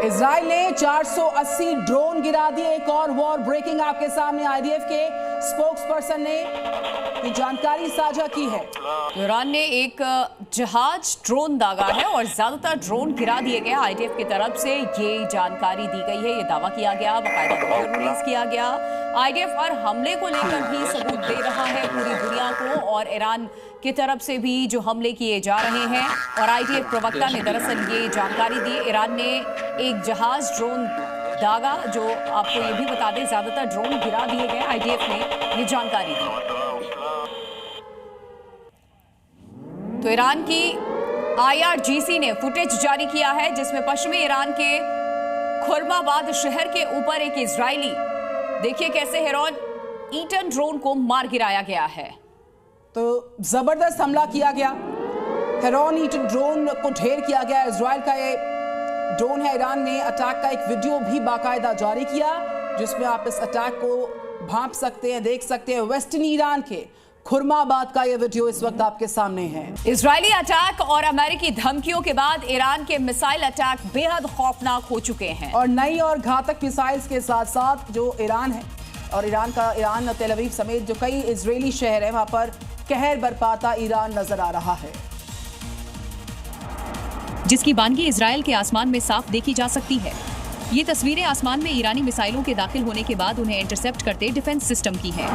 Israel ने 480 drone गिरा दिए। एक और वॉर ब्रेकिंग आपके सामने। आईडीएफ के स्पोक्सपर्सन ने ये जानकारी साझा की है। ईरान ने एक जहाज ड्रोन दागा है और ज्यादातर ड्रोन गिरा दिए गए। आईडीएफ की तरफ से ये जानकारी दी गई है, ये दावा किया गया, बाकायदा वीडियो रिलीज किया गया। आईडीएफ हर हमले को लेकर भी सबूत दे रहा है पूरी दुनिया को, और ईरान की तरफ से भी जो हमले किए जा रहे हैं। और आईडीएफ प्रवक्ता ने दरअसल ये जानकारी दी। ईरान ने एक जहाज ड्रोन दागा, जो आपको ये भी बता दें ज्यादातर ड्रोन गिरा दिए गए। आईडीएफ ने ये जानकारी दी। तो ईरान की IRGC ने फुटेज जारी किया है जिसमें पश्चिमी ईरान के खुर्माबाद शहर के ऊपर एक इजरायली, देखिए कैसे हेरॉन ईटन ड्रोन को मार गिराया गया है। तो जबरदस्त हमला किया गया, हेरॉन ईटन ड्रोन को ढेर किया गया। इजराइल का ये ड्रोन है। ईरान ने अटैक का एक वीडियो भी बाकायदा जारी किया जिसमें आप इस अटैक को भांप सकते हैं, देख सकते हैं। वेस्टर्न ईरान के खुर्माबाद का ये वीडियो इस वक्त आपके सामने है। इजरायली अटैक और अमेरिकी धमकियों के बाद ईरान के मिसाइल अटैक बेहद खौफनाक हो चुके हैं, और नई और घातक मिसाइल्स के साथ साथ जो ईरान है और ईरान तेल अवीव समेत जो कई इजरायली शहर है वहां पर कहर बरपाता ईरान नजर आ रहा है, जिसकी बानगी इजराइल के आसमान में साफ देखी जा सकती है। ये तस्वीरें आसमान में ईरानी मिसाइलों के दाखिल होने के बाद उन्हें इंटरसेप्ट करते डिफेंस सिस्टम की है।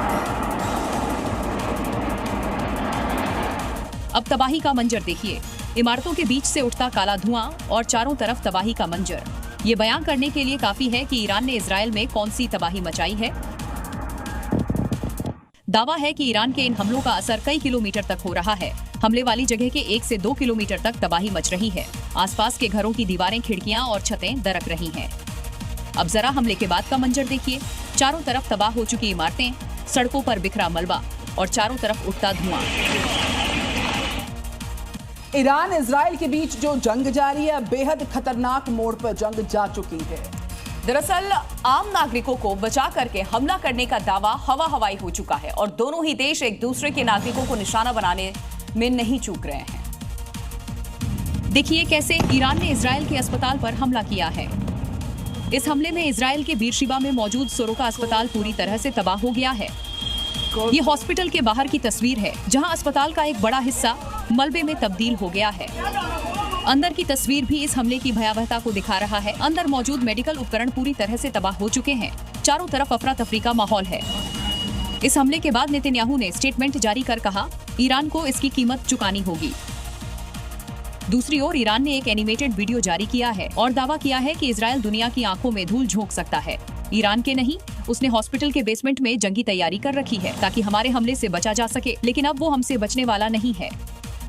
अब तबाही का मंजर देखिए। इमारतों के बीच से उठता काला धुआं और चारों तरफ तबाही का मंजर। ये बयां करने के लिए काफी है कि ईरान ने इजराइल में कौन सी तबाही मचाई है। दावा है कि ईरान के इन हमलों का असर कई किलोमीटर तक हो रहा है। हमले वाली जगह के 1 से 2 किलोमीटर तक तबाही मच रही है। आसपास के घरों की दीवारें, खिड़कियां और छतें दरक रही हैं। अब जरा हमले के बाद का मंजर देखिए। चारों तरफ तबाह हो चुकी इमारतें, सड़कों पर बिखरा मलबा और चारों तरफ उठता धुआं। ईरान इजराइल के बीच जो जंग जारी है बेहद खतरनाक मोड़ पर जंग जा चुकी है। दरअसल आम नागरिकों को बचा करके हमला करने का दावा हवा हवाई हो चुका है और दोनों ही देश एक दूसरे के नागरिकों को निशाना बनाने में नहीं चूक रहे हैं। देखिए कैसे ईरान ने इजराइल के अस्पताल पर हमला किया है। इस हमले में इजराइल के बीरशिबा में मौजूद सोरोका अस्पताल पूरी तरह से तबाह हो गया है। ये हॉस्पिटल के बाहर की तस्वीर है जहां अस्पताल का एक बड़ा हिस्सा मलबे में तब्दील हो गया है। अंदर की तस्वीर भी इस हमले की भयावहता को दिखा रहा है। अंदर मौजूद मेडिकल उपकरण पूरी तरह से तबाह हो चुके हैं। चारों तरफ अफरा तफरी का माहौल है। इस हमले के बाद नेतन्याहू ने स्टेटमेंट जारी कर कहा, ईरान को इसकी कीमत चुकानी होगी। दूसरी ओर ईरान ने एक एनिमेटेड वीडियो जारी किया है और दावा किया है कि इजराइल दुनिया की आंखों में धूल झोंक सकता है। ईरान के नहीं, उसने हॉस्पिटल के बेसमेंट में जंगी तैयारी कर रखी है ताकि हमारे हमले से बचा जा सके, लेकिन अब वो हमसे बचने वाला नहीं है।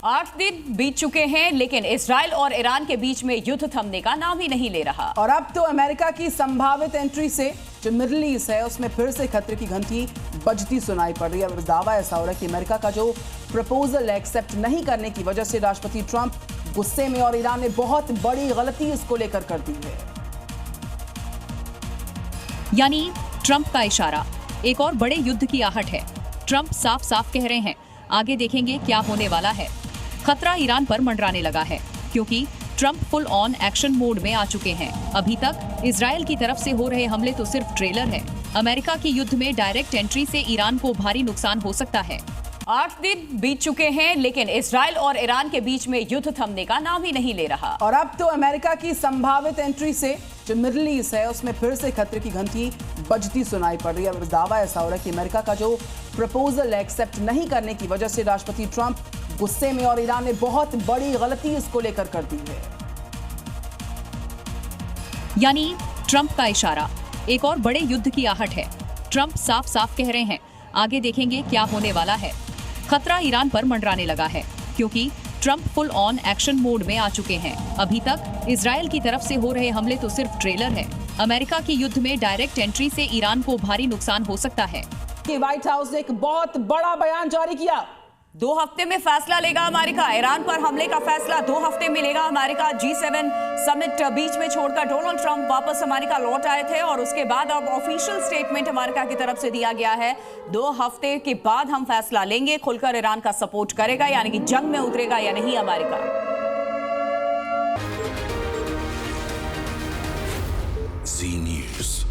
8 दिन बीत चुके हैं लेकिन इजराइल और ईरान के बीच में युद्ध थमने का नाम ही नहीं ले रहा। और अब तो अमेरिका की संभावित एंट्री से जो मिडिल ईस्ट है उसमें फिर से खतरे की घंटी बजती सुनाई पड़ रही है। दावा ऐसा हो रहा है कि अमेरिका का जो प्रपोजल एक्सेप्ट नहीं करने की वजह से राष्ट्रपति ट्रंप गुस्से में और ईरान ने बहुत बड़ी गलती इसको लेकर कर दी है। यानी ट्रंप का इशारा, एक और बड़े युद्ध की आहट है। ट्रंप साफ साफ कह रहे हैं, आगे देखेंगे क्या होने वाला है। खतरा ईरान पर मंडराने लगा है क्योंकि Trump full on action mode में आ चुके हैं। अभी तक इजराइल की तरफ से हो रहे हमले तो सिर्फ ट्रेलर है। अमेरिका की युद्ध में डायरेक्ट एंट्री से ईरान को भारी नुकसान हो सकता है। 8 दिन बीत चुके हैं लेकिन इजराइल और ईरान के बीच में युद्ध थमने का नाम ही नहीं ले रहा। और अब तो अमेरिका की संभावित एंट्री से जो मिडिल ईस्ट है उसमें फिर से खतरे की घंटी बजती सुनाई पड़ रही है। दावा ऐसा हो रहा है कि अमेरिका का जो प्रपोजल एक्सेप्ट नहीं करने की वजह से राष्ट्रपति ट्रंप गुस्से में और ईरान ने बहुत बड़ी गलती इसको लेकर कर दी है। यानी ट्रंप का इशारा, एक और बड़े युद्ध की आहट है। ट्रंप साफ साफ कह रहे हैं, आगे देखेंगे क्या होने वाला है। खतरा ईरान पर मंडराने लगा है क्योंकि Trump full on action mode में आ चुके हैं। अभी तक इजराइल की तरफ से हो रहे हमले तो सिर्फ ट्रेलर है। अमेरिका की युद्ध में डायरेक्ट एंट्री से ईरान को भारी नुकसान हो सकता है। व्हाइट हाउस ने एक बहुत बड़ा बयान जारी किया। 2 हफ्ते में फैसला लेगा अमेरिका। ईरान पर हमले का फैसला 2 हफ्ते में लेगा अमेरिका। G7 समिट बीच में छोड़कर डोनाल्ड ट्रंप वापस अमेरिका लौट आए थे और उसके बाद अब ऑफिशियल स्टेटमेंट अमेरिका की तरफ से दिया गया है। 2 हफ्ते के बाद हम फैसला लेंगे, खुलकर ईरान का सपोर्ट करेगा यानी कि जंग में उतरेगा या नहीं अमेरिका। Zee News.